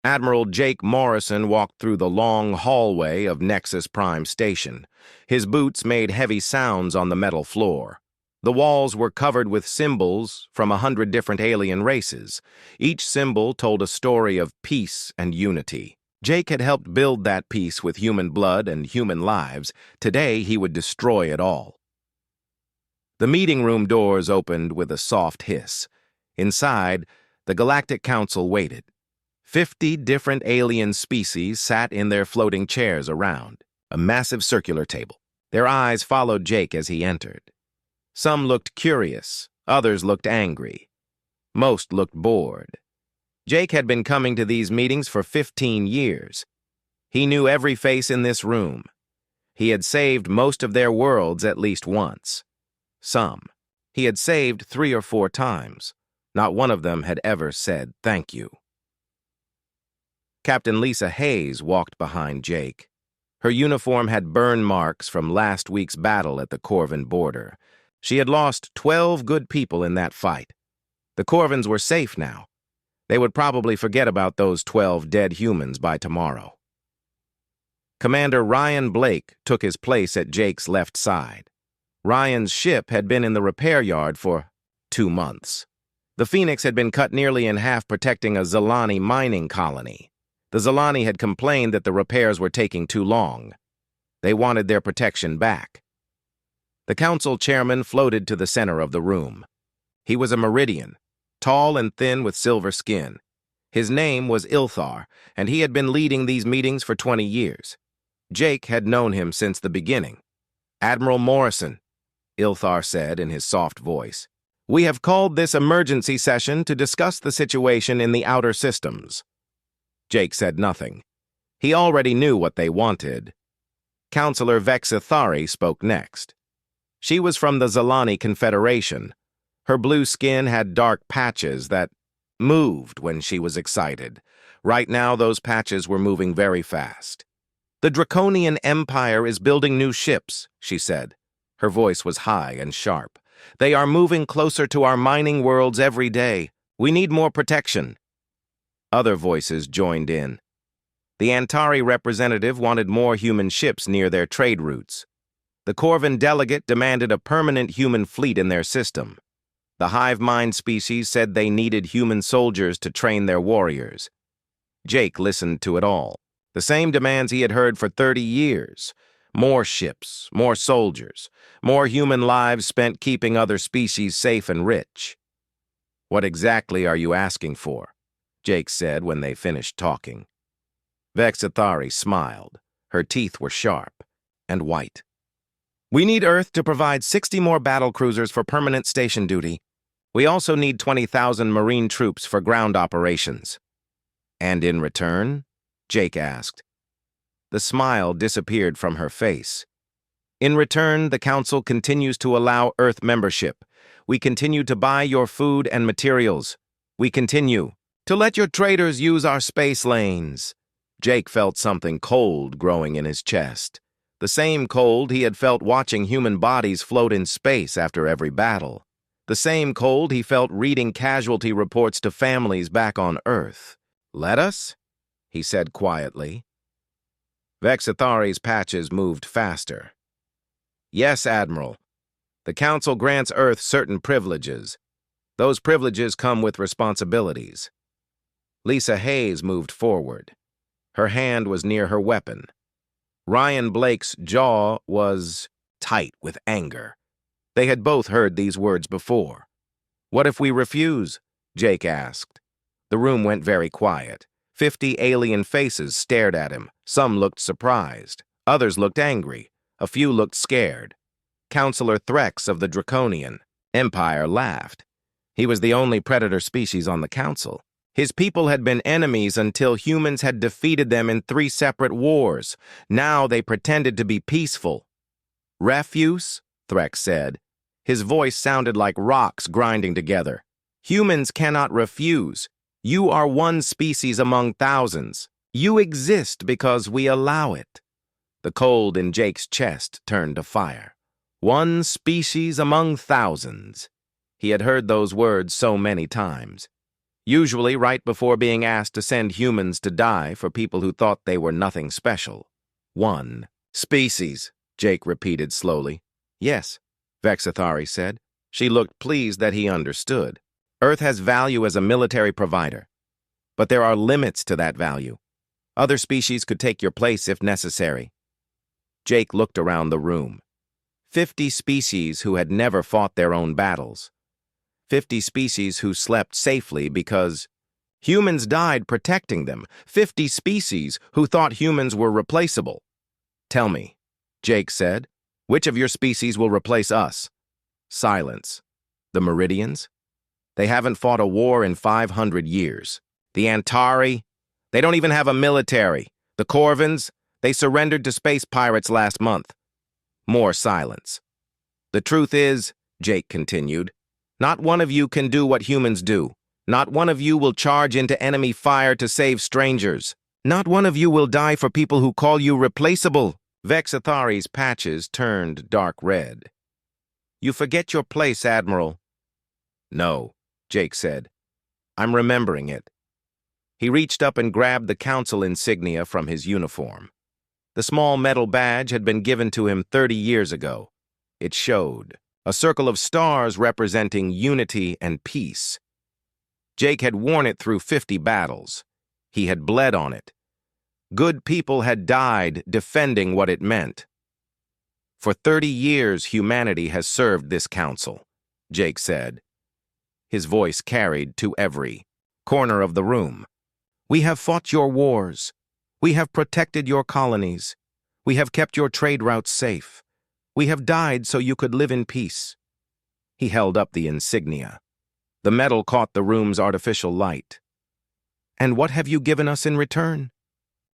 Admiral Jake Morrison walked through the long hallway of Nexus Prime Station. His boots made heavy sounds on the metal floor. The walls were covered with symbols from 100 different alien races. Each symbol told a story of peace and unity. Jake had helped build that peace with human blood and human lives. Today, he would destroy it all. The meeting room doors opened with a soft hiss. Inside, the Galactic Council waited. 50 different alien species sat in their floating chairs around a massive circular table. Their eyes followed Jake as he entered. Some looked curious, others looked angry. Most looked bored. Jake had been coming to these meetings for 15 years. He knew every face in this room. He had saved most of their worlds at least once. Some he had saved 3 or 4 times. Not one of them had ever said thank you. Captain Lisa Hayes walked behind Jake. Her uniform had burn marks from last week's battle at the Corvin border. She had lost 12 good people in that fight. The Corvins were safe now. They would probably forget about those 12 dead humans by tomorrow. Commander Ryan Blake took his place at Jake's left side. Ryan's ship had been in the repair yard for 2 months. The Phoenix had been cut nearly in half protecting a Zalani mining colony. The Zalani had complained that the repairs were taking too long. They wanted their protection back. The council chairman floated to the center of the room. He was a Meridian, tall and thin with silver skin. His name was Ilthar, and he had been leading these meetings for 20 years. Jake had known him since the beginning. "Admiral Morrison," Ilthar said in his soft voice, "we have called this emergency session to discuss the situation in the outer systems." Jake said nothing. He already knew what they wanted. Counselor Vexithari spoke next. She was from the Zalani Confederation. Her blue skin had dark patches that moved when she was excited. Right now, those patches were moving very fast. "The Draconian Empire is building new ships," she said. Her voice was high and sharp. "They are moving closer to our mining worlds every day. We need more protection." Other voices joined in. The Antari representative wanted more human ships near their trade routes. The Corvin delegate demanded a permanent human fleet in their system. The hive mind species said they needed human soldiers to train their warriors. Jake listened to it all. The same demands he had heard for 30 years. More ships, more soldiers, more human lives spent keeping other species safe and rich. "What exactly are you asking for?" Jake said when they finished talking. Vexithari smiled. Her teeth were sharp and white. "We need Earth to provide 60 more battlecruisers for permanent station duty. We also need 20,000 Marine troops for ground operations." "And in return?" Jake asked. The smile disappeared from her face. "In return, the Council continues to allow Earth membership. We continue to buy your food and materials. We continue to let your traders use our space lanes." Jake felt something cold growing in his chest. The same cold he had felt watching human bodies float in space after every battle. The same cold he felt reading casualty reports to families back on Earth. "Let us?" he said quietly. Vexithari's patches moved faster. "Yes, Admiral. The Council grants Earth certain privileges. Those privileges come with responsibilities." Lisa Hayes moved forward. Her hand was near her weapon. Ryan Blake's jaw was tight with anger. They had both heard these words before. "What if we refuse?" Jake asked. The room went very quiet. 50 alien faces stared at him. Some looked surprised. Others looked angry. A few looked scared. Counselor Threx of the Draconian Empire laughed. He was the only predator species on the council. His people had been enemies until humans had defeated them in 3 separate wars. Now they pretended to be peaceful. "Refuse?" Threx said. His voice sounded like rocks grinding together. "Humans cannot refuse. You are one species among thousands. You exist because we allow it." The cold in Jake's chest turned to fire. One species among thousands. He had heard those words so many times. usually right before being asked to send humans to die for people who thought they were nothing special. 1. Species, Jake repeated slowly. Yes, Vexathari said. She looked pleased that he understood. Earth has value as a military provider, but there are limits to that value. Other species could take your place if necessary. Jake looked around the room. 50 species who had never fought their own battles. 50 species who slept safely because humans died protecting them. 50 species who thought humans were replaceable. Tell me, Jake said, which of your species will replace us? Silence. The Meridians? They haven't fought a war in 500 years. The Antari? They don't even have a military. The Corvins? They surrendered to space pirates last month. More silence. The truth is, Jake continued, not one of you can do what humans do. Not one of you will charge into enemy fire to save strangers. Not one of you will die for people who call you replaceable. Vexathari's patches turned dark red. You forget your place, Admiral. No, Jake said. I'm remembering it. He reached up and grabbed the council insignia from his uniform. The small metal badge had been given to him 30 years ago. It showed a circle of stars representing unity and peace. Jake had worn it through 50 battles. He had bled on it. Good people had died defending what it meant. For 30 years, humanity has served this council, Jake said. His voice carried to every corner of the room. We have fought your wars. We have protected your colonies. We have kept your trade routes safe. We have died so you could live in peace. He held up the insignia. The metal caught the room's artificial light. And what have you given us in return?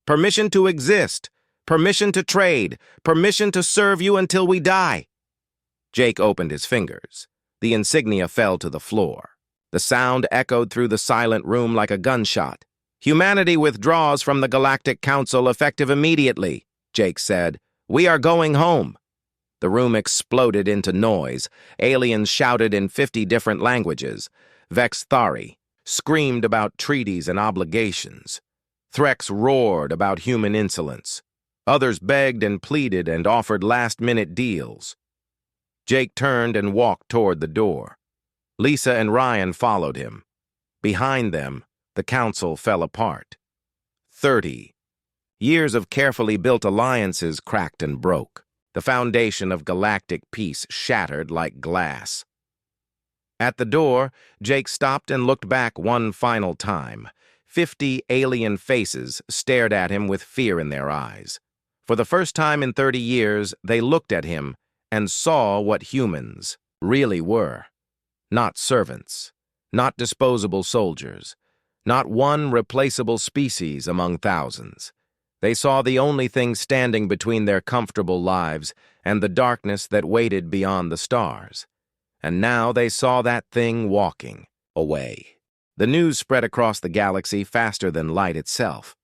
Permission to exist, permission to trade, permission to serve you until we die. Jake opened his fingers. The insignia fell to the floor. The sound echoed through the silent room like a gunshot. Humanity withdraws from the Galactic Council effective immediately, Jake said. We are going home. The room exploded into noise. Aliens shouted in 50 different languages. Vexathari screamed about treaties and obligations. Threx roared about human insolence. Others begged and pleaded and offered last-minute deals. Jake turned and walked toward the door. Lisa and Ryan followed him. Behind them, the council fell apart. 30 years of carefully built alliances cracked and broke. The foundation of galactic peace shattered like glass. At the door, Jake stopped and looked back one final time. 50 alien faces stared at him with fear in their eyes. For the first time in 30 years, they looked at him and saw what humans really were. Not servants, not disposable soldiers, not one replaceable species among thousands. They saw the only thing standing between their comfortable lives and the darkness that waited beyond the stars. And now they saw that thing walking away. The news spread across the galaxy faster than light itself.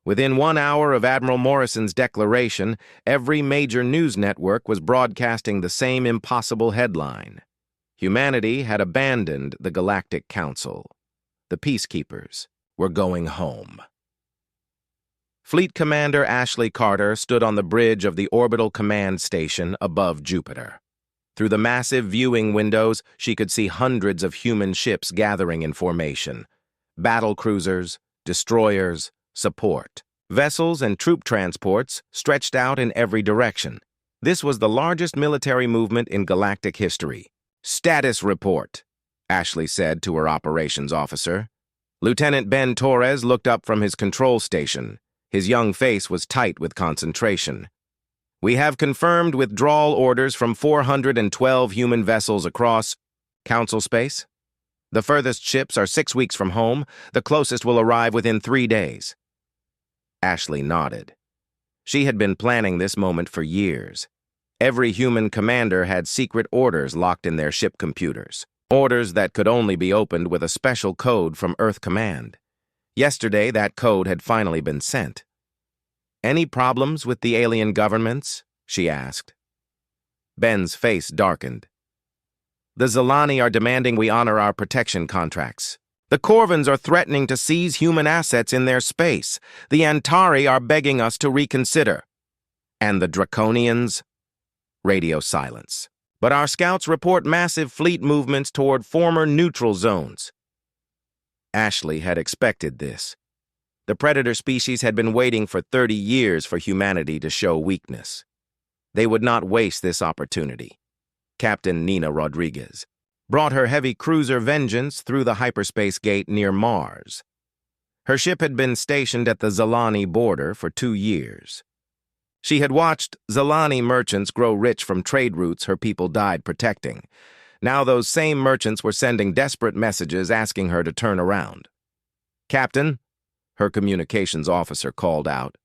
Within 1 hour of Admiral Morrison's declaration, every major news network was broadcasting the same impossible headline. Humanity had abandoned the Galactic Council. The peacekeepers were going home. Fleet Commander Ashley Carter stood on the bridge of the Orbital Command Station above Jupiter. Through the massive viewing windows, she could see hundreds of human ships gathering in formation. Battle cruisers, destroyers, support. Vessels and troop transports stretched out in every direction. This was the largest military movement in galactic history. Status report, Ashley said to her operations officer. Lieutenant Ben Torres looked up from his control station. His young face was tight with concentration. We have confirmed withdrawal orders from 412 human vessels across Council space. The furthest ships are 6 weeks from home. The closest will arrive within 3 days. Ashley nodded. She had been planning this moment for years. Every human commander had secret orders locked in their ship computers. Orders that could only be opened with a special code from Earth Command. Yesterday, that code had finally been sent. Any problems with the alien governments? She asked. Ben's face darkened. The Zilani are demanding we honor our protection contracts. The Corvins are threatening to seize human assets in their space. The Antari are begging us to reconsider. And the Draconians? Radio silence. But our scouts report massive fleet movements toward former neutral zones. Ashley had expected this. The predator species had been waiting for 30 years for humanity to show weakness. They would not waste this opportunity. Captain Nina Rodriguez brought her heavy cruiser Vengeance through the hyperspace gate near Mars. Her ship had been stationed at the Zalani border for 2 years. She had watched Zalani merchants grow rich from trade routes her people died protecting. Now those same merchants were sending desperate messages asking her to turn around. "Captain," her communications officer called out,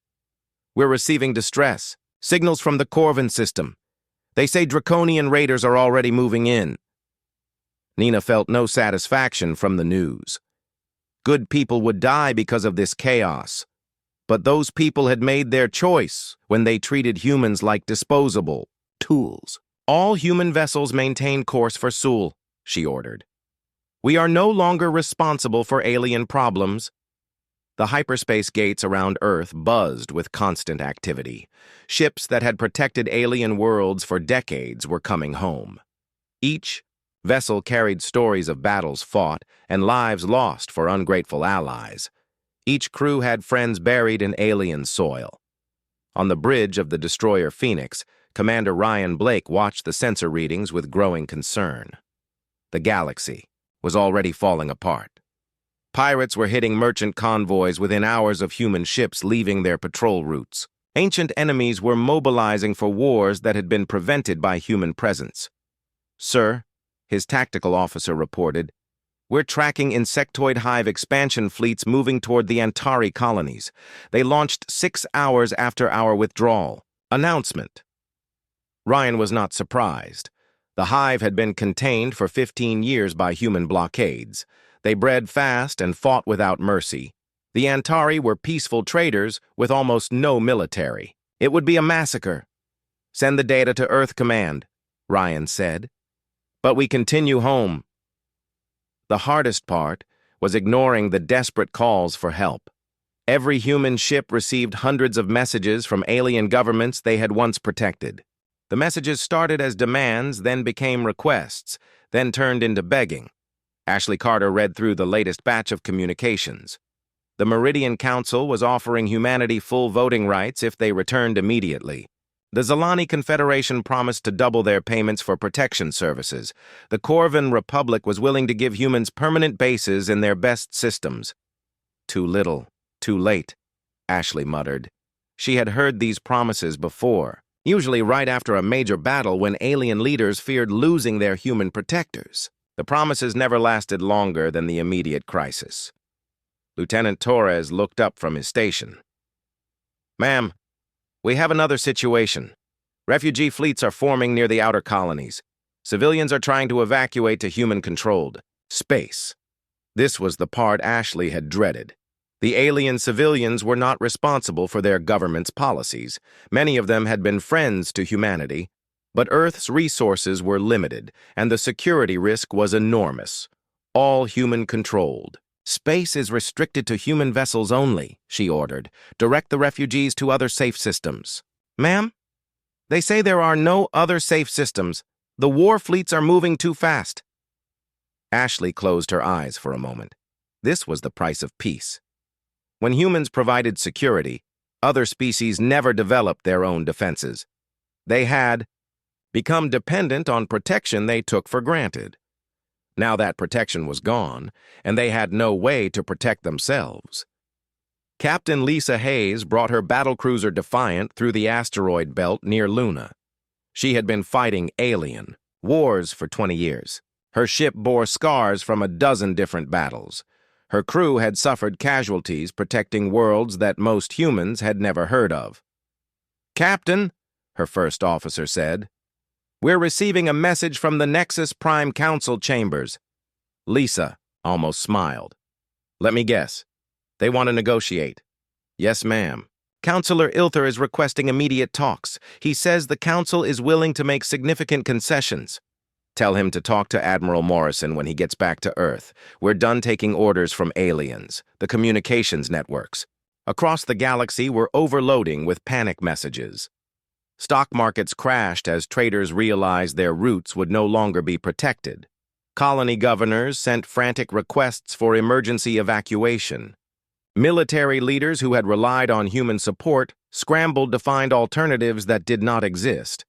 "we're receiving distress. Signals from the Corvin system. They say Draconian raiders are already moving in." Nina felt no satisfaction from the news. Good people would die because of this chaos. But those people had made their choice when they treated humans like disposable tools. "All human vessels maintain course for Sul," she ordered. "We are no longer responsible for alien problems." The hyperspace gates around Earth buzzed with constant activity. Ships that had protected alien worlds for decades were coming home. Each vessel carried stories of battles fought and lives lost for ungrateful allies. Each crew had friends buried in alien soil. On the bridge of the destroyer Phoenix, Commander Ryan Blake watched the sensor readings with growing concern. The galaxy was already falling apart. Pirates were hitting merchant convoys within hours of human ships leaving their patrol routes. Ancient enemies were mobilizing for wars that had been prevented by human presence. "Sir," his tactical officer reported, "we're tracking insectoid hive expansion fleets moving toward the Antari colonies. They launched 6 hours after our withdrawal." Announcement. Ryan was not surprised. The hive had been contained for 15 years by human blockades. They bred fast and fought without mercy. The Antari were peaceful traders with almost no military. "It would be a massacre." "Send the data to Earth Command," Ryan said. "But we continue home." The hardest part was ignoring the desperate calls for help. Every human ship received hundreds of messages from alien governments they had once protected. The messages started as demands, then became requests, then turned into begging. Ashley Carter read through the latest batch of communications. The Meridian Council was offering humanity full voting rights if they returned immediately. The Zalani Confederation promised to double their payments for protection services. The Corvin Republic was willing to give humans permanent bases in their best systems. "Too little, too late," Ashley muttered. She had heard these promises before, usually right after a major battle when alien leaders feared losing their human protectors. The promises never lasted longer than the immediate crisis. Lieutenant Torres looked up from his station. "Ma'am, we have another situation. Refugee fleets are forming near the outer colonies. Civilians are trying to evacuate to human-controlled space." This was the part Ashley had dreaded. The alien civilians were not responsible for their government's policies. Many of them had been friends to humanity, but Earth's resources were limited, and the security risk was enormous. All human-controlled. "Space is restricted to human vessels only," she ordered. "Direct the refugees to other safe systems." "Ma'am? They say there are no other safe systems. The war fleets are moving too fast." Ashley closed her eyes for a moment. This was the price of peace. When humans provided security, other species never developed their own defenses. They had become dependent on protection they took for granted. Now that protection was gone, and they had no way to protect themselves. Captain Lisa Hayes brought her battlecruiser Defiant through the asteroid belt near Luna. She had been fighting alien wars for 20 years. Her ship bore scars from a dozen different battles. Her crew had suffered casualties protecting worlds that most humans had never heard of. "Captain," her first officer said, "we're receiving a message from the Nexus Prime Council chambers." Lisa almost smiled. "Let me guess. They want to negotiate." "Yes, ma'am. Counselor Ilther is requesting immediate talks. He says the council is willing to make significant concessions." Tell him to talk to Admiral Morrison when he gets back to Earth. We're done taking orders from aliens, the communications networks. Across the galaxy, we're overloading with panic messages. Stock markets crashed as traders realized their routes would no longer be protected. Colony governors sent frantic requests for emergency evacuation. Military leaders who had relied on human support scrambled to find alternatives that did not exist.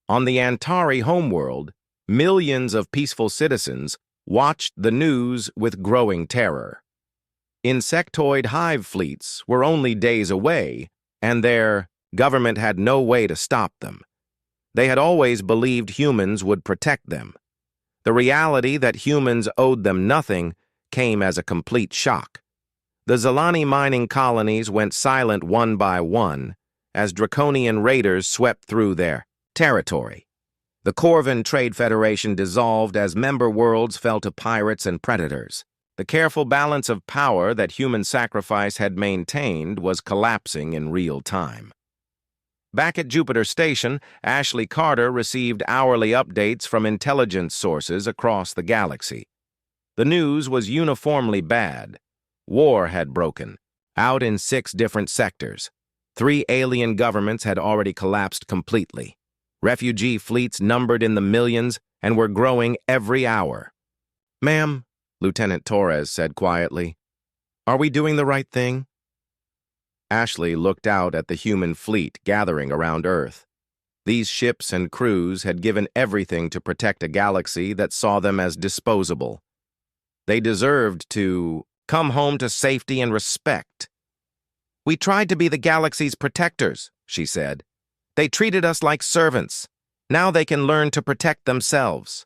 On the Antari homeworld, millions of peaceful citizens watched the news with growing terror. Insectoid hive fleets were only days away, and their government had no way to stop them. They had always believed humans would protect them. The reality that humans owed them nothing came as a complete shock. The Zalani mining colonies went silent one by one as draconian raiders swept through their territory. The Corvin Trade Federation dissolved as member worlds fell to pirates and predators. The careful balance of power that human sacrifice had maintained was collapsing in real time. Back at Jupiter Station, Ashley Carter received hourly updates from intelligence sources across the galaxy. The news was uniformly bad. War had broken out in 6 different sectors. 3 alien governments had already collapsed completely. Refugee fleets numbered in the millions and were growing every hour. "Ma'am," Lieutenant Torres said quietly, "are we doing the right thing?" Ashley looked out at the human fleet gathering around Earth. These ships and crews had given everything to protect a galaxy that saw them as disposable. They deserved to come home to safety and respect. "We tried to be the galaxy's protectors," she said. "They treated us like servants. Now they can learn to protect themselves."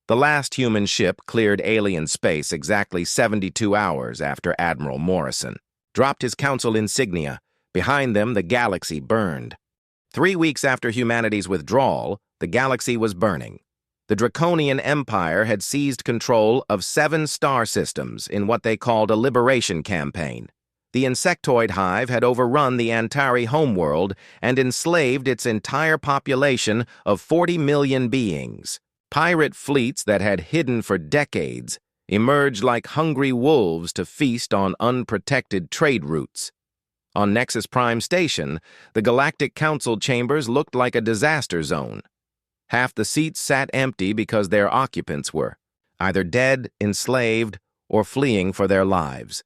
The last human ship cleared alien space exactly 72 hours after Admiral Morrison dropped his council insignia. Behind them, the galaxy burned. 3 weeks after humanity's withdrawal, the galaxy was burning. The Draconian Empire had seized control of 7 star systems in what they called a liberation campaign. The insectoid hive had overrun the Antari homeworld and enslaved its entire population of 40 million beings. Pirate fleets that had hidden for decades emerged like hungry wolves to feast on unprotected trade routes. On Nexus Prime Station, the Galactic Council chambers looked like a disaster zone. Half the seats sat empty because their occupants were either dead, enslaved, or fleeing for their lives.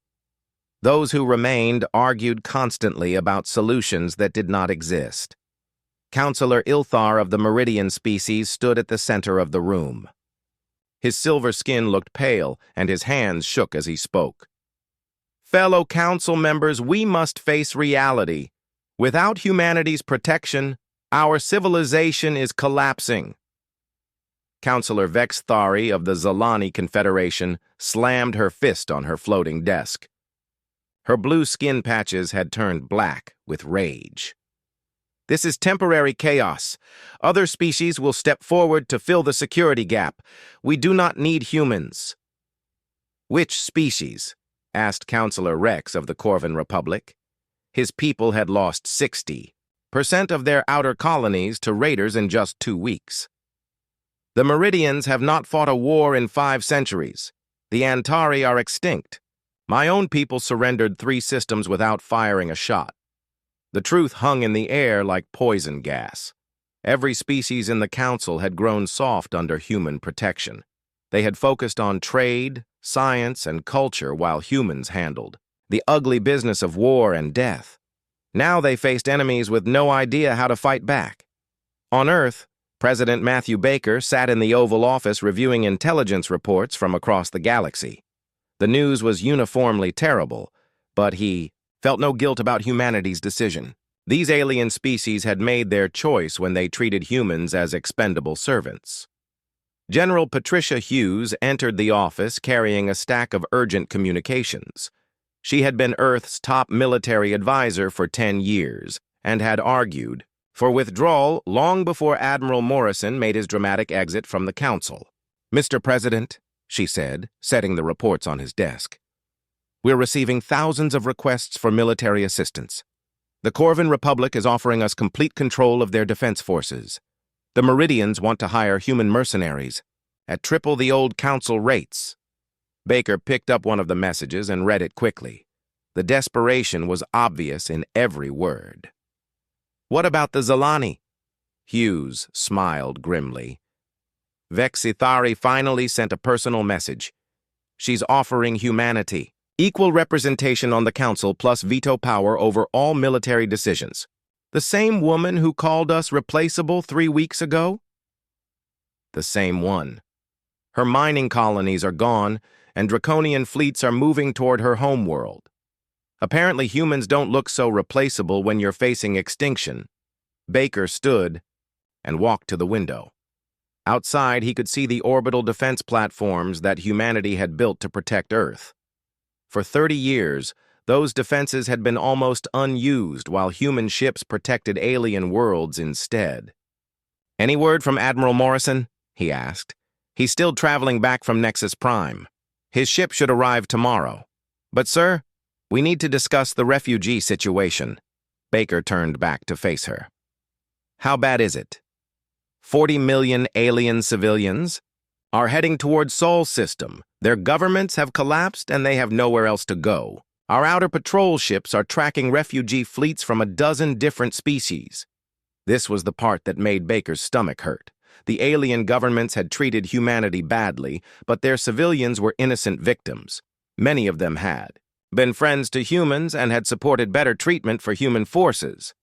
Those who remained argued constantly about solutions that did not exist. Counselor Ilthar of the Meridian species stood at the center of the room. His silver skin looked pale, and his hands shook as he spoke. "Fellow council members, we must face reality. Without humanity's protection, our civilization is collapsing." Counselor Vex Thari of the Zalani Confederation slammed her fist on her floating desk. Her blue skin patches had turned black with rage. "This is temporary chaos. Other species will step forward to fill the security gap. We do not need humans." "Which species?" asked Counselor Rex of the Corvin Republic. His people had lost 60% of their outer colonies to raiders in just 2 weeks. "The Meridians have not fought a war in 5 centuries. The Antari are extinct. My own people surrendered 3 systems without firing a shot." The truth hung in the air like poison gas. Every species in the council had grown soft under human protection. They had focused on trade, science, and culture while humans handled the ugly business of war and death. Now they faced enemies with no idea how to fight back. On Earth, President Matthew Baker sat in the Oval Office reviewing intelligence reports from across the galaxy. The news was uniformly terrible, but he felt no guilt about humanity's decision. These alien species had made their choice when they treated humans as expendable servants. General Patricia Hughes entered the office carrying a stack of urgent communications. She had been Earth's top military advisor for 10 years and had argued for withdrawal long before Admiral Morrison made his dramatic exit from the council. "Mr. President," she said, setting the reports on his desk, "we're receiving thousands of requests for military assistance. The Corvin Republic is offering us complete control of their defense forces. The Meridians want to hire human mercenaries at triple the old council rates. Baker picked up one of the messages and read it quickly. The desperation was obvious in every word. What about the Zalani? Hughes smiled grimly. Vexithari finally sent a personal message. She's offering humanity equal representation on the council plus veto power over all military decisions. The same woman who called us replaceable 3 weeks ago? The same one. Her mining colonies are gone, and draconian fleets are moving toward her homeworld. Apparently humans don't look so replaceable when you're facing extinction. Baker stood and walked to the window. Outside, he could see the orbital defense platforms that humanity had built to protect Earth. For 30 years, those defenses had been almost unused while human ships protected alien worlds instead. Any word from Admiral Morrison? He asked. He's still traveling back from Nexus Prime. His ship should arrive tomorrow. But, sir, we need to discuss the refugee situation. Baker turned back to face her. How bad is it? 40 million alien civilians are heading towards Sol System. Their governments have collapsed and they have nowhere else to go. Our outer patrol ships are tracking refugee fleets from a dozen different species. This was the part that made Baker's stomach hurt. The alien governments had treated humanity badly, but their civilians were innocent victims. Many of them had been friends to humans and had supported better treatment for human forces.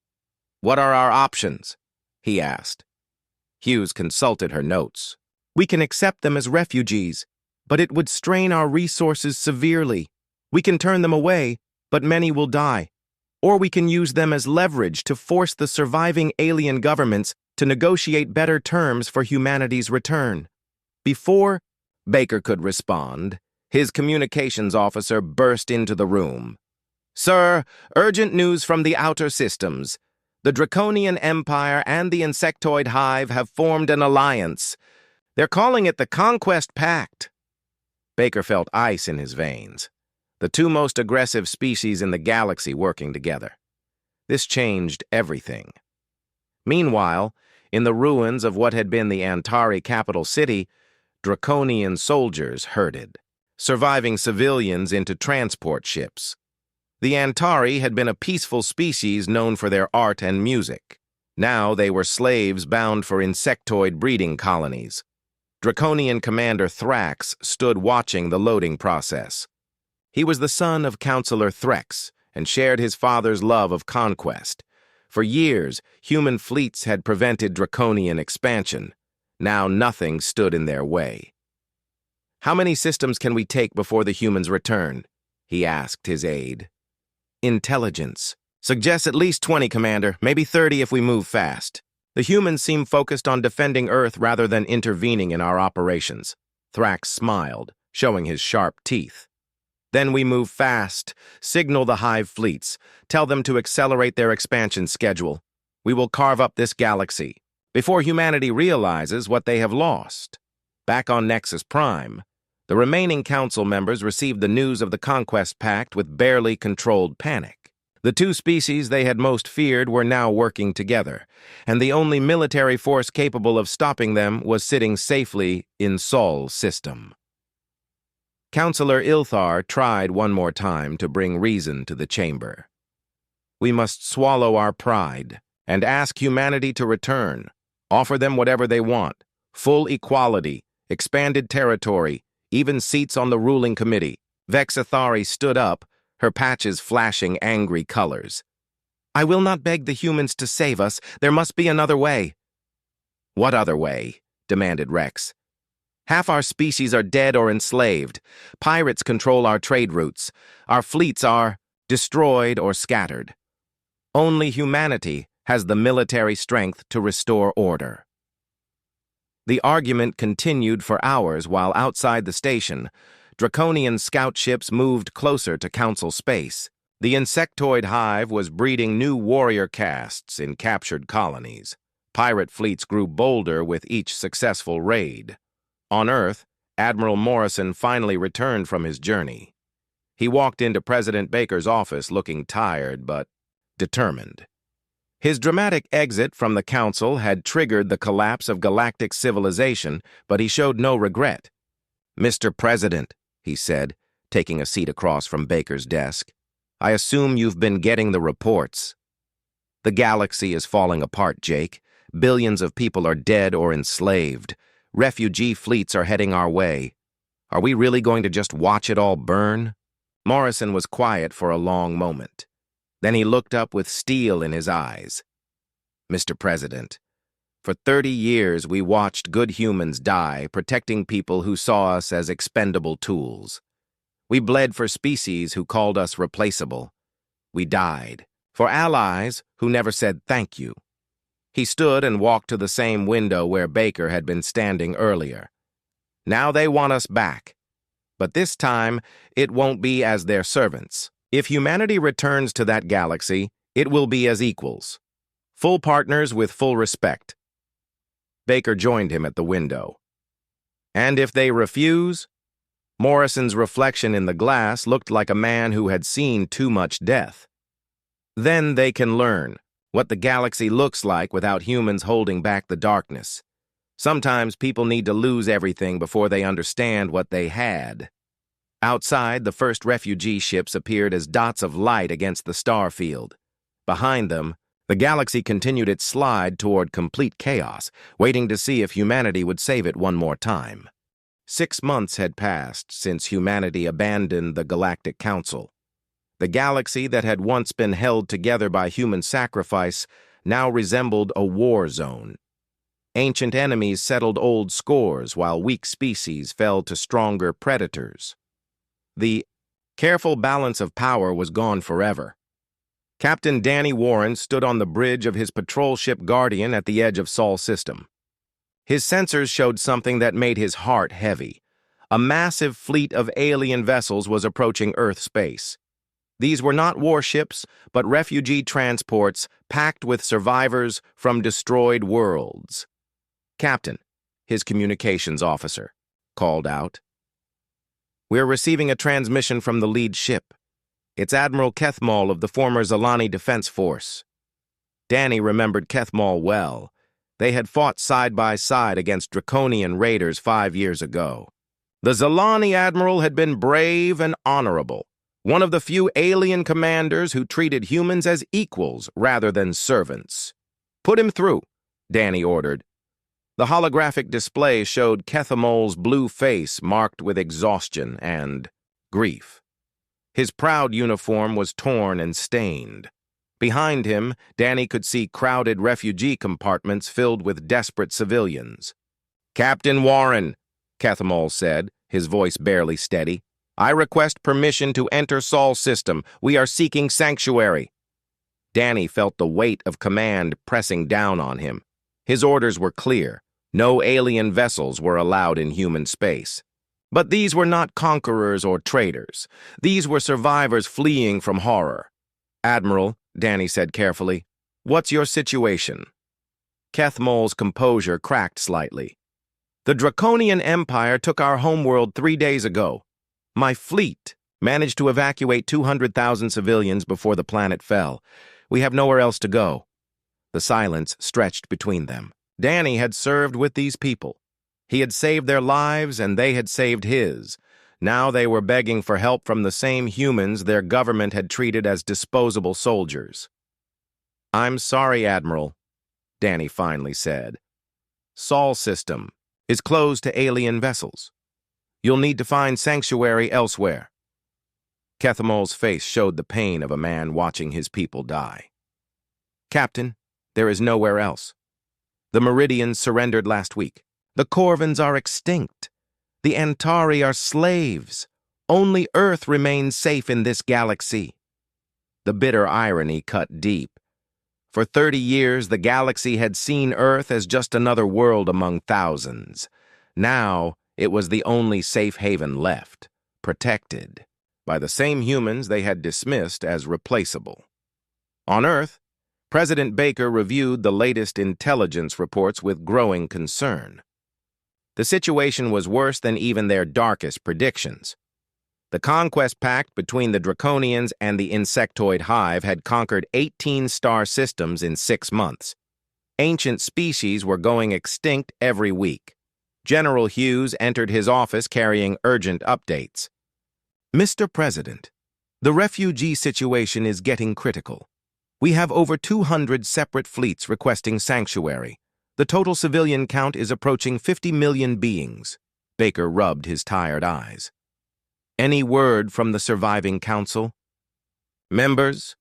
What are our options? He asked. Hughes consulted her notes. We can accept them as refugees, but it would strain our resources severely. We can turn them away, but many will die. Or we can use them as leverage to force the surviving alien governments to negotiate better terms for humanity's return. Before Baker could respond, his communications officer burst into the room. Sir, urgent news from the outer systems. The Draconian Empire and the Insectoid Hive have formed an alliance. They're calling it the Conquest Pact. Baker felt ice in his veins. The two most aggressive species in the galaxy working together. This changed everything. Meanwhile, in the ruins of what had been the Antari capital city, Draconian soldiers herded, surviving civilians into transport ships. The Antari had been a peaceful species known for their art and music. Now they were slaves bound for insectoid breeding colonies. Draconian Commander Thrax stood watching the loading process. He was the son of Counselor Threx and shared his father's love of conquest. For years, human fleets had prevented Draconian expansion. Now nothing stood in their way. How many systems can we take before the humans return? He asked his aide. Intelligence. Suggests at least 20, Commander, maybe 30 if we move fast. The humans seem focused on defending Earth rather than intervening in our operations. Thrax smiled, showing his sharp teeth. Then we move fast, signal the Hive fleets, tell them to accelerate their expansion schedule. We will carve up this galaxy before humanity realizes what they have lost. Back on Nexus Prime, the remaining council members received the news of the Conquest Pact with barely controlled panic. The two species they had most feared were now working together, and the only military force capable of stopping them was sitting safely in Sol System. Counselor Ilthar tried one more time to bring reason to the chamber. We must swallow our pride and ask humanity to return, offer them whatever they want, full equality, expanded territory, even seats on the ruling committee. Vexithari stood up, her patches flashing angry colors. I will not beg the humans to save us. There must be another way. What other way? Demanded Rex. Half our species are dead or enslaved. Pirates control our trade routes. Our fleets are destroyed or scattered. Only humanity has the military strength to restore order. The argument continued for hours while outside the station, Draconian scout ships moved closer to Council space. The Insectoid Hive was breeding new warrior castes in captured colonies. Pirate fleets grew bolder with each successful raid. On Earth, Admiral Morrison finally returned from his journey. He walked into President Baker's office looking tired but determined. His dramatic exit from the council had triggered the collapse of galactic civilization, but he showed no regret. "Mr. President," he said, taking a seat across from Baker's desk, "I assume you've been getting the reports. The galaxy is falling apart, Jake. Billions of people are dead or enslaved. Refugee fleets are heading our way. Are we really going to just watch it all burn?" Morrison was quiet for a long moment. Then he looked up with steel in his eyes. "Mr. President, for 30 years we watched good humans die, protecting people who saw us as expendable tools. We bled for species who called us replaceable. We died for allies who never said thank you." He stood and walked to the same window where Baker had been standing earlier. "Now they want us back. But this time, it won't be as their servants. If humanity returns to that galaxy, it will be as equals. Full partners with full respect." Baker joined him at the window. "And if they refuse?" Morrison's reflection in the glass looked like a man who had seen too much death. "Then they can learn what the galaxy looks like without humans holding back the darkness. Sometimes people need to lose everything before they understand what they had." Outside, the first refugee ships appeared as dots of light against the star field. Behind them, the galaxy continued its slide toward complete chaos, waiting to see if humanity would save it one more time. 6 months had passed since humanity abandoned the Galactic Council. The galaxy that had once been held together by human sacrifice now resembled a war zone. Ancient enemies settled old scores while weak species fell to stronger predators. The careful balance of power was gone forever. Captain Danny Warren stood on the bridge of his patrol ship Guardian at the edge of Sol System. His sensors showed something that made his heart heavy. A massive fleet of alien vessels was approaching Earth space. These were not warships, but refugee transports packed with survivors from destroyed worlds. "Captain," his communications officer called out. "We're receiving a transmission from the lead ship. It's Admiral Kethmal of the former Zalani Defense Force." Danny remembered Kethmal well. They had fought side by side against Draconian raiders 5 years ago. The Zalani Admiral had been brave and honorable, one of the few alien commanders who treated humans as equals rather than servants. "Put him through," Danny ordered. The holographic display showed Kethamol's blue face marked with exhaustion and grief. His proud uniform was torn and stained. Behind him, Danny could see crowded refugee compartments filled with desperate civilians. "Captain Warren," Kethamol said, his voice barely steady, "I request permission to enter Sol System. We are seeking sanctuary." Danny felt the weight of command pressing down on him. His orders were clear. No alien vessels were allowed in human space. But these were not conquerors or traitors. These were survivors fleeing from horror. "Admiral," Danny said carefully, "what's your situation?" Kethmol's composure cracked slightly. "The Draconian Empire took our homeworld 3 days ago. My fleet managed to evacuate 200,000 civilians before the planet fell. We have nowhere else to go." The silence stretched between them. Danny had served with these people. He had saved their lives and they had saved his. Now they were begging for help from the same humans their government had treated as disposable soldiers. "I'm sorry, Admiral," Danny finally said. "Sol System is closed to alien vessels. You'll need to find sanctuary elsewhere." Kethamol's face showed the pain of a man watching his people die. "Captain, there is nowhere else. The Meridians surrendered last week. The Corvins are extinct. The Antari are slaves. Only Earth remains safe in this galaxy." The bitter irony cut deep. For 30 years, the galaxy had seen Earth as just another world among thousands. Now, it was the only safe haven left, protected by the same humans they had dismissed as replaceable. On Earth, President Baker reviewed the latest intelligence reports with growing concern. The situation was worse than even their darkest predictions. The conquest pact between the Draconians and the insectoid hive had conquered 18 star systems in 6 months. Ancient species were going extinct every week. General Hughes entered his office carrying urgent updates. Mr. President, the refugee situation is getting critical. We have over 200 separate fleets requesting sanctuary. The total civilian count is approaching 50 million beings. Baker rubbed his tired eyes. Any word from the surviving council? Members,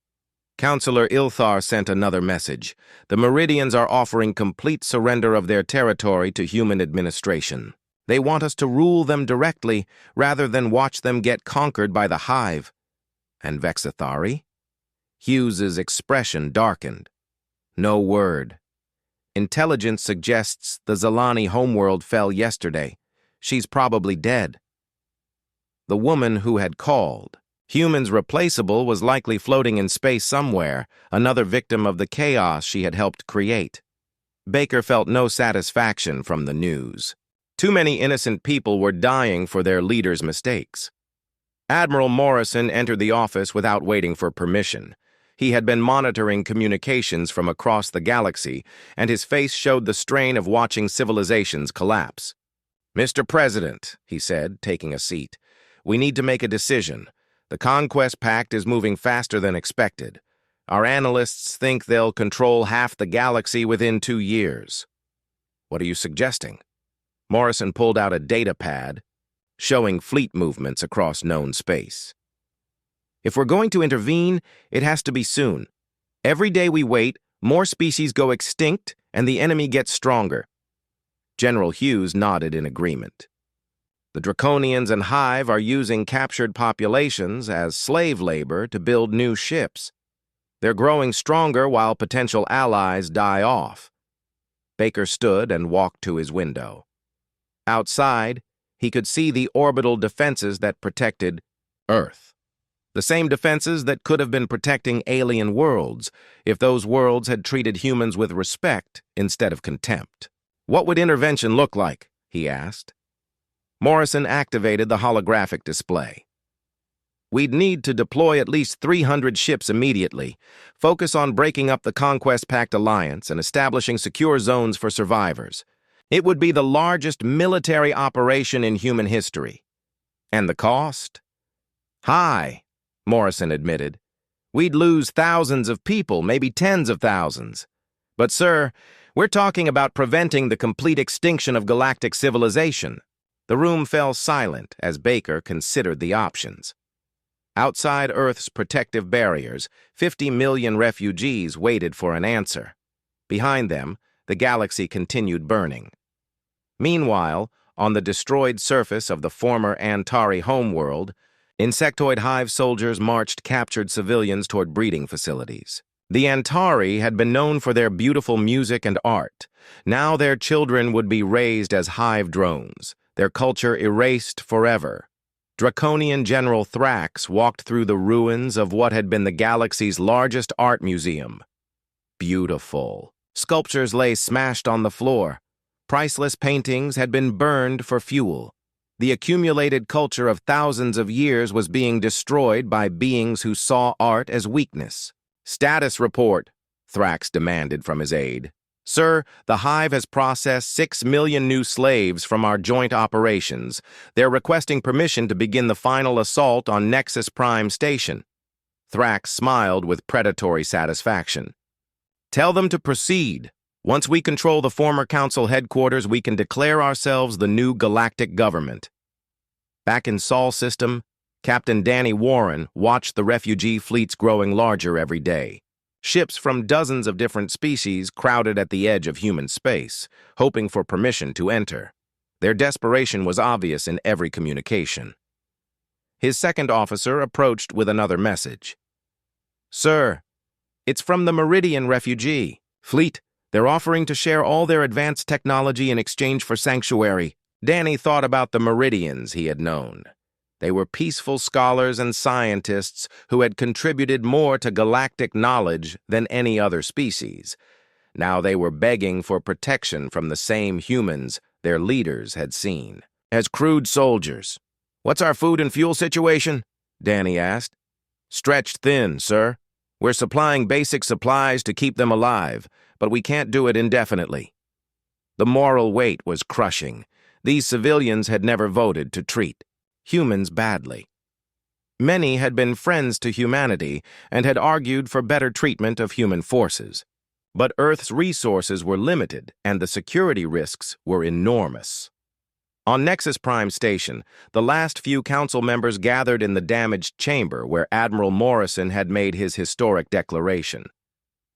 Councillor Ilthar sent another message. The Meridians are offering complete surrender of their territory to human administration. They want us to rule them directly rather than watch them get conquered by the hive. And Vexathari? Hughes's expression darkened. No word. Intelligence suggests the Zalani homeworld fell yesterday. She's probably dead. The woman who had called. Humans replaceable was likely floating in space somewhere, another victim of the chaos she had helped create. Baker felt no satisfaction from the news. Too many innocent people were dying for their leader's mistakes. Admiral Morrison entered the office without waiting for permission. He had been monitoring communications from across the galaxy, and his face showed the strain of watching civilizations collapse. Mr. President, he said, taking a seat, we need to make a decision. The Conquest Pact is moving faster than expected. Our analysts think they'll control half the galaxy within 2 years. What are you suggesting? Morrison pulled out a data pad, showing fleet movements across known space. If we're going to intervene, it has to be soon. Every day we wait, more species go extinct, and the enemy gets stronger. General Hughes nodded in agreement. The Draconians and Hive are using captured populations as slave labor to build new ships. They're growing stronger while potential allies die off. Baker stood and walked to his window. Outside, he could see the orbital defenses that protected Earth. The same defenses that could have been protecting alien worlds if those worlds had treated humans with respect instead of contempt. What would intervention look like? He asked. Morrison activated the holographic display. We'd need to deploy at least 300 ships immediately, focus on breaking up the Conquest Pact alliance and establishing secure zones for survivors. It would be the largest military operation in human history. And the cost? High, Morrison admitted. We'd lose thousands of people, maybe tens of thousands. But, sir, we're talking about preventing the complete extinction of galactic civilization. The room fell silent as Baker considered the options. Outside Earth's protective barriers, 50 million refugees waited for an answer. Behind them, the galaxy continued burning. Meanwhile, on the destroyed surface of the former Antari homeworld, insectoid hive soldiers marched captured civilians toward breeding facilities. The Antari had been known for their beautiful music and art. Now their children would be raised as hive drones, their culture erased forever. Draconian General Thrax walked through the ruins of what had been the galaxy's largest art museum. Beautiful. Sculptures lay smashed on the floor. Priceless paintings had been burned for fuel. The accumulated culture of thousands of years was being destroyed by beings who saw art as weakness. Status report, Thrax demanded from his aide. Sir, the Hive has processed 6 million new slaves from our joint operations. They're requesting permission to begin the final assault on Nexus Prime Station. Thrax smiled with predatory satisfaction. Tell them to proceed. Once we control the former council headquarters, we can declare ourselves the new galactic government. Back in Sol System, Captain Danny Warren watched the refugee fleets growing larger every day. Ships from dozens of different species crowded at the edge of human space, hoping for permission to enter. Their desperation was obvious in every communication. His second officer approached with another message. Sir, it's from the Meridian refugee fleet. They're offering to share all their advanced technology in exchange for sanctuary. Danny thought about the Meridians he had known. They were peaceful scholars and scientists who had contributed more to galactic knowledge than any other species. Now they were begging for protection from the same humans their leaders had seen as crude soldiers. "What's our food and fuel situation?" Danny asked. "Stretched thin, sir. We're supplying basic supplies to keep them alive, but we can't do it indefinitely." The moral weight was crushing. These civilians had never voted to treat humans badly. Many had been friends to humanity and had argued for better treatment of human forces. But Earth's resources were limited, and the security risks were enormous. On Nexus Prime Station, the last few council members gathered in the damaged chamber where Admiral Morrison had made his historic declaration.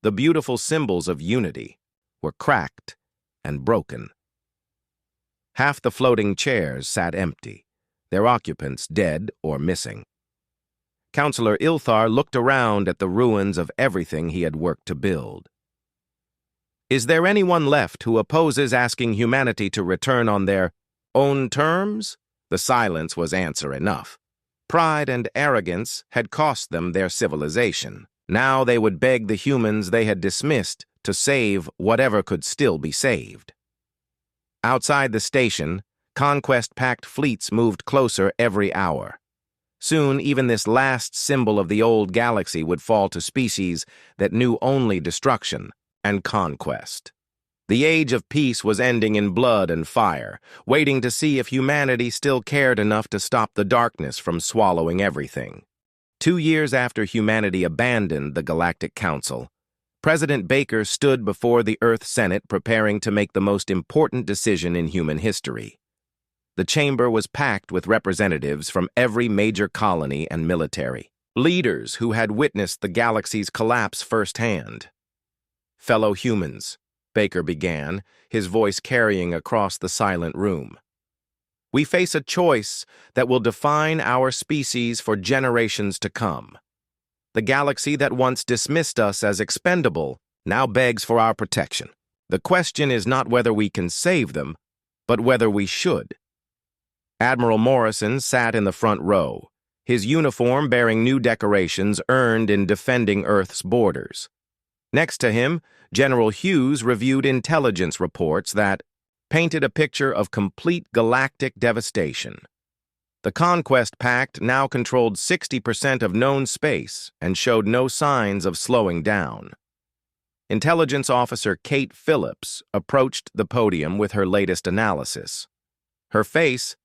The beautiful symbols of unity were cracked and broken. Half the floating chairs sat empty, their occupants dead or missing. Councillor Ilthar looked around at the ruins of everything he had worked to build. "Is there anyone left who opposes asking humanity to return on their own terms?" The silence was answer enough. Pride and arrogance had cost them their civilization. Now they would beg the humans they had dismissed to save whatever could still be saved. Outside the station, conquest-packed fleets moved closer every hour. Soon, even this last symbol of the old galaxy would fall to species that knew only destruction and conquest. The age of peace was ending in blood and fire, waiting to see if humanity still cared enough to stop the darkness from swallowing everything. 2 years after humanity abandoned the Galactic Council, President Baker stood before the Earth Senate preparing to make the most important decision in human history. The chamber was packed with representatives from every major colony and military, leaders who had witnessed the galaxy's collapse firsthand. "Fellow humans," Baker began, his voice carrying across the silent room. "We face a choice that will define our species for generations to come. The galaxy that once dismissed us as expendable now begs for our protection. The question is not whether we can save them, but whether we should." Admiral Morrison sat in the front row, his uniform bearing new decorations earned in defending Earth's borders. Next to him, General Hughes reviewed intelligence reports that painted a picture of complete galactic devastation. The Conquest Pact now controlled 60% of known space and showed no signs of slowing down. Intelligence Officer Kate Phillips approached the podium with her latest analysis. Her face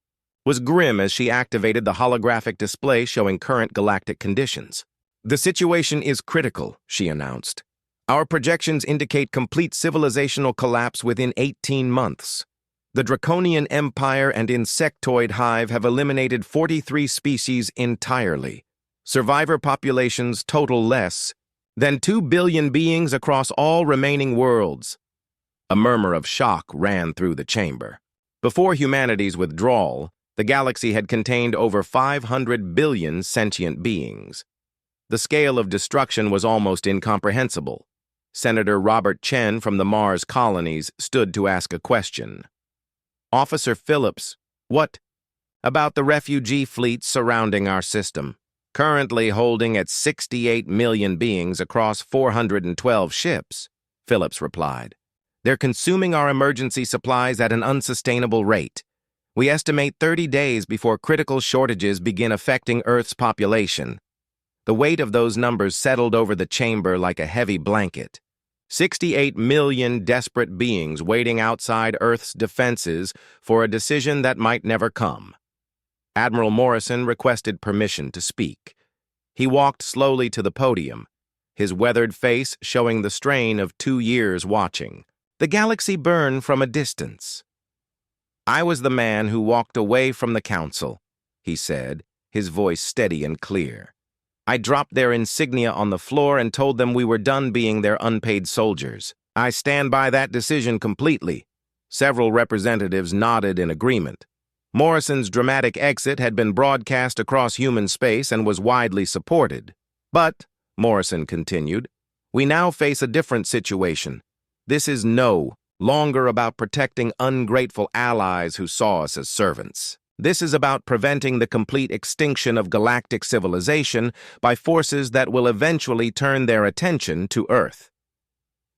was grim as she activated the holographic display showing current galactic conditions. "The situation is critical," she announced. "Our projections indicate complete civilizational collapse within 18 months. The Draconian Empire and Insectoid Hive have eliminated 43 species entirely. Survivor populations total less than 2 billion beings across all remaining worlds." A murmur of shock ran through the chamber. Before humanity's withdrawal, the galaxy had contained over 500 billion sentient beings. The scale of destruction was almost incomprehensible. Senator Robert Chen from the Mars colonies stood to ask a question. "Officer Phillips, what about the refugee fleets surrounding our system, currently holding at 68 million beings across 412 ships?" Phillips replied. "They're consuming our emergency supplies at an unsustainable rate. We estimate 30 days before critical shortages begin affecting Earth's population." The weight of those numbers settled over the chamber like a heavy blanket. 68 million desperate beings waiting outside Earth's defenses for a decision that might never come. Admiral Morrison requested permission to speak. He walked slowly to the podium, his weathered face showing the strain of 2 years watching the galaxy burn from a distance. "I was the man who walked away from the council," he said, his voice steady and clear. "I dropped their insignia on the floor and told them we were done being their unpaid soldiers. I stand by that decision completely." Several representatives nodded in agreement. Morrison's dramatic exit had been broadcast across human space and was widely supported. "But," Morrison continued, "we now face a different situation. This is no longer about protecting ungrateful allies who saw us as servants. This is about preventing the complete extinction of galactic civilization by forces that will eventually turn their attention to Earth."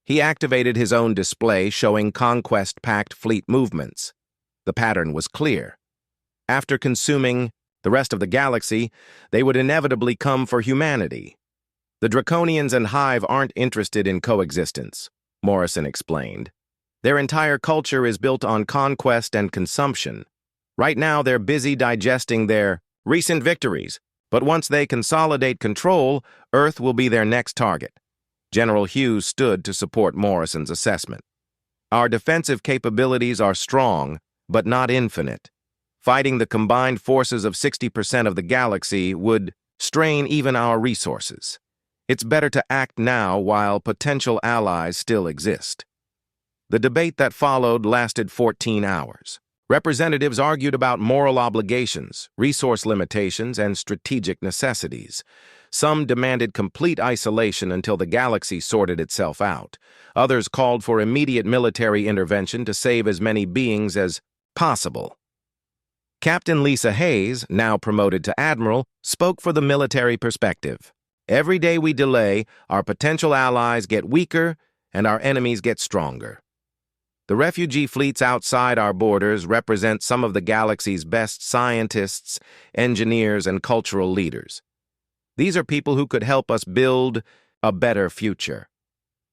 He activated his own display showing Conquest Pact fleet movements. The pattern was clear. After consuming The rest of the galaxy, they would inevitably come for humanity. The Draconians and Hive aren't interested in coexistence, Morrison explained. Their entire culture is built on conquest and consumption. Right now, they're busy digesting their recent victories, but once they consolidate control, Earth will be their next target. General Hughes stood to support Morrison's assessment. Our defensive capabilities are strong, but not infinite. Fighting the combined forces of 60% of the galaxy would strain even our resources. It's better to act now while potential allies still exist. The debate that followed lasted 14 hours. Representatives argued about moral obligations, resource limitations, and strategic necessities. Some demanded complete isolation until the galaxy sorted itself out. Others called for immediate military intervention to save as many beings as possible. Captain Lisa Hayes, now promoted to admiral, spoke for the military perspective. Every day we delay, our potential allies get weaker and our enemies get stronger. The refugee fleets outside our borders represent some of the galaxy's best scientists, engineers, and cultural leaders. These are people who could help us build a better future.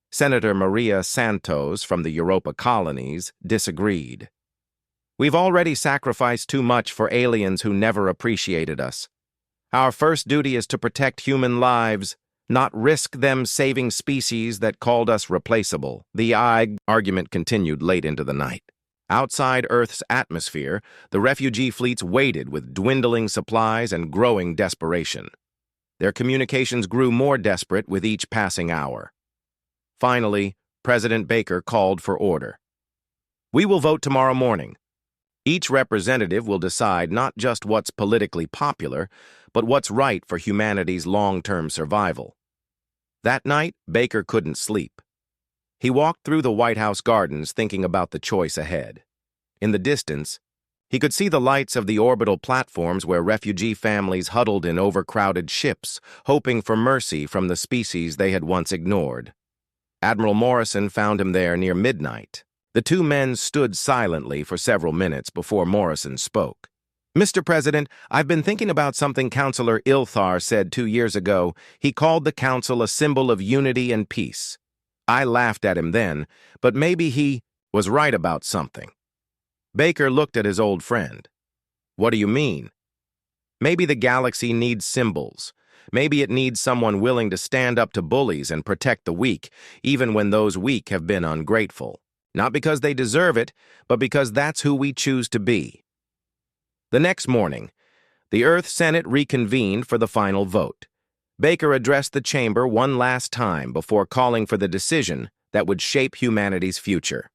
Senator Maria Santos from the Europa colonies disagreed. We've already sacrificed too much for aliens who never appreciated us. Our first duty is to protect human lives, not risk them saving species that called us replaceable. The argument continued late into the night. Outside Earth's atmosphere, the refugee fleets waited with dwindling supplies and growing desperation. Their communications grew more desperate with each passing hour. Finally, President Baker called for order. We will vote tomorrow morning. Each representative will decide not just what's politically popular, but what's right for humanity's long-term survival. That night, Baker couldn't sleep. He walked through the White House gardens thinking about the choice ahead. In the distance, he could see the lights of the orbital platforms where refugee families huddled in overcrowded ships, hoping for mercy from the species they had once ignored. Admiral Morrison found him there near midnight. The two men stood silently for several minutes before Morrison spoke. Mr. President, I've been thinking about something Counselor Ilthar said 2 years ago. He called the Council a symbol of unity and peace. I laughed at him then, but maybe he was right about something. Baker looked at his old friend. What do you mean? Maybe the galaxy needs symbols. Maybe it needs someone willing to stand up to bullies and protect the weak, even when those weak have been ungrateful. Not because they deserve it, but because that's who we choose to be. The next morning, the Earth Senate reconvened for the final vote. Baker addressed the chamber one last time before calling for the decision that would shape humanity's future.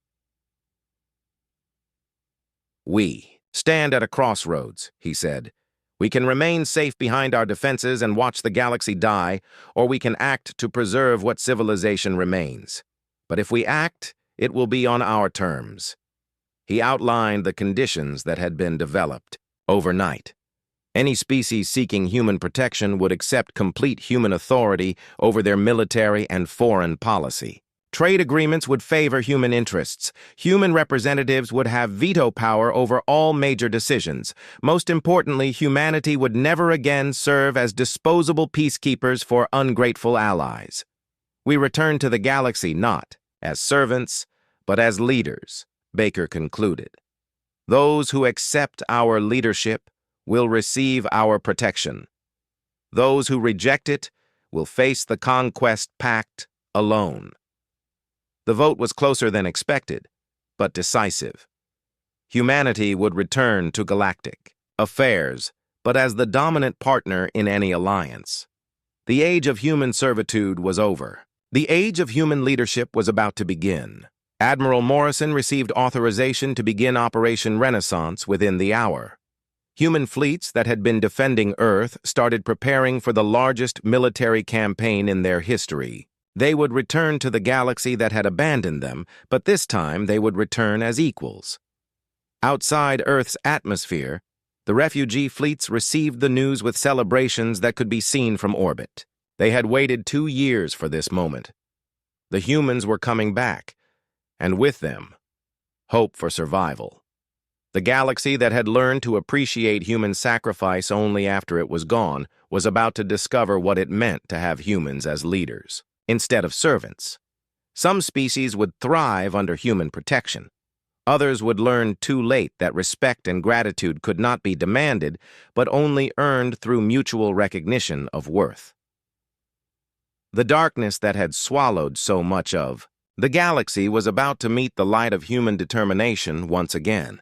We stand at a crossroads, he said. We can remain safe behind our defenses and watch the galaxy die, or we can act to preserve what civilization remains. But if we act, it will be on our terms. He outlined the conditions that had been developed overnight. Any species seeking human protection would accept complete human authority over their military and foreign policy. Trade agreements would favor human interests. Human representatives would have veto power over all major decisions. Most importantly, humanity would never again serve as disposable peacekeepers for ungrateful allies. We return to the galaxy not as servants, but as leaders, Baker concluded. Those who accept our leadership will receive our protection. Those who reject it will face the conquest pact alone. The vote was closer than expected, but decisive. Humanity would return to galactic affairs, but as the dominant partner in any alliance. The age of human servitude was over. The age of human leadership was about to begin. Admiral Morrison received authorization to begin Operation Renaissance within the hour. Human fleets that had been defending Earth started preparing for the largest military campaign in their history. They would return to the galaxy that had abandoned them, but this time they would return as equals. Outside Earth's atmosphere, the refugee fleets received the news with celebrations that could be seen from orbit. They had waited 2 years for this moment. The humans were coming back, and with them, hope for survival. The galaxy that had learned to appreciate human sacrifice only after it was gone was about to discover what it meant to have humans as leaders, instead of servants. Some species would thrive under human protection. Others would learn too late that respect and gratitude could not be demanded, but only earned through mutual recognition of worth. The darkness that had swallowed so much of the galaxy was about to meet the light of human determination once again.